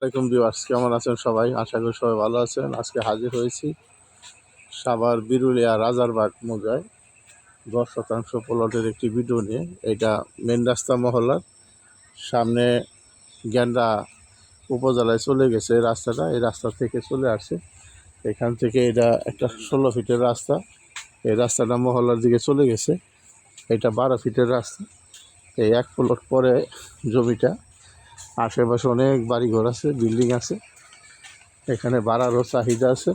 আসসালামাইকুম ভিউয়ার্স, কেমন আছেন সবাই? আশা করি সবাই ভালো আছেন। আজকে হাজির হয়েছি সাভার বিরুলিয়া রাজারবাগ মৌজায় 10% প্লটের একটি ভিডিও নিয়ে। এটা মেন রাস্তা মহল্লার সামনে গ্যান্ডা উপজেলায় চলে গেছে রাস্তাটা। এই রাস্তা থেকে চলে আসছে, এখান থেকে এটা একটা 16 ফিটের রাস্তা। এই রাস্তাটা মহল্লার দিকে চলে গেছে। এটা 12 ফিটের রাস্তা। এই এক প্লট পরে জমিটা, আশেপাশে অনেক বাড়িঘর আছে, বিল্ডিং আছে, এখানে বাড়ারও চাহিদা আছে।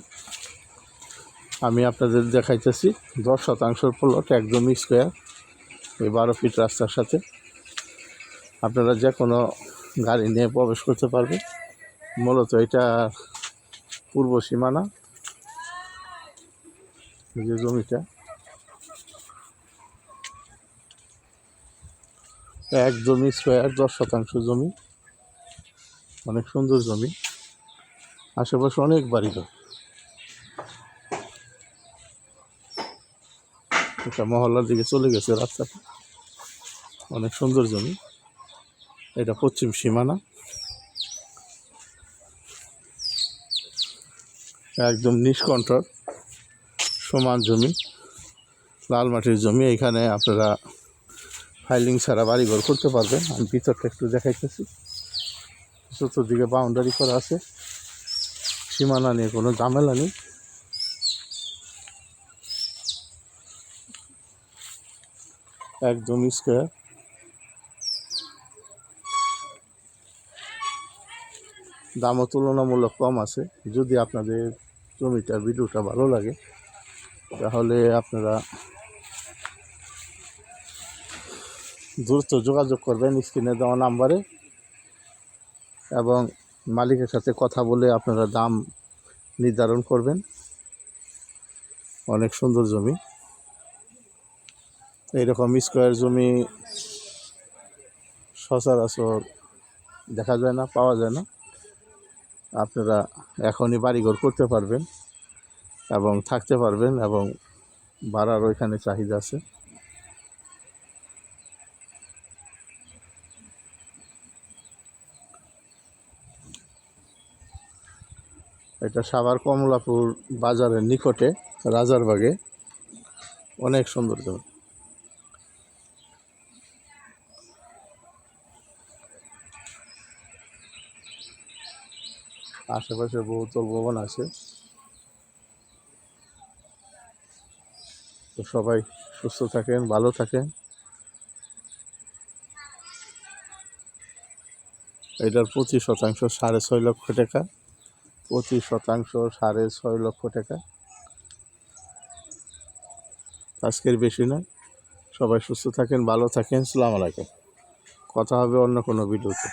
আমি আপনাদের দেখাইতেছি 10% প্লট, একদম স্কোয়ার, এই 12 ফিট রাস্তার সাথে। আপনারা যে কোনো গাড়ি নিয়ে প্রবেশ করতে পারবেন। মূলত এটা পূর্ব সীমানা, যে জমিটা একদম স্কোয়ার, 10% জমি, অনেক সুন্দর জমি, আশেপাশে অনেক বাড়িঘর। এটা মহল্লার দিকে চলে গেছে রাস্তাটা, অনেক সুন্দর জমি। এটা পশ্চিম সীমানা, একদম নিষ্কণ্টক সমান জমি, লাল মাটির জমি। এখানে আপনারা ফাইলিং ছাড়া বাড়িঘর করতে পারবেন। আমি ভিতরটা একটু দেখাইতেছি। চতুর্দিকে বাউন্ডারি করা আছে, সীমানা নিয়ে কোনো ঝামেলা নেই। একদম স্কোয়ার, দামও তুলনামূলক কম আছে। যদি আপনাদের জমিটা ভিডিওটা ভালো লাগে তাহলে আপনারা দ্রুত যোগাযোগ করবেন স্ক্রিনে দেওয়া নাম্বারে, এবং মালিকের সাথে কথা বলে আপনারা দাম নির্ধারণ করবেন। অনেক সুন্দর জমি। এইরকম স্কোয়ার জমি সচরাচর দেখা যায় না, পাওয়া যায় না। আপনারা এখনই বাড়িঘর করতে পারবেন এবং থাকতে পারবেন, এবং ভাড়ারও এখানে চাহিদা আছে। এটা সাভার কমলাপুর বাজারের নিকটে রাজারবাগে, অনেক সুন্দর জমি। আশেপাশে বহুতল ভবন আছে। তো সবাই সুস্থ থাকেন, ভালো থাকেন। এটার 25% 6.5 লক্ষ টাকা, 25% 6.5 লক্ষ টাকা। আজকের বেশি নয়। সবাই সুস্থ থাকেন, ভালো থাকেন। আসসালামু আলাইকুম। কথা হবে অন্য কোনো ভিডিওতে।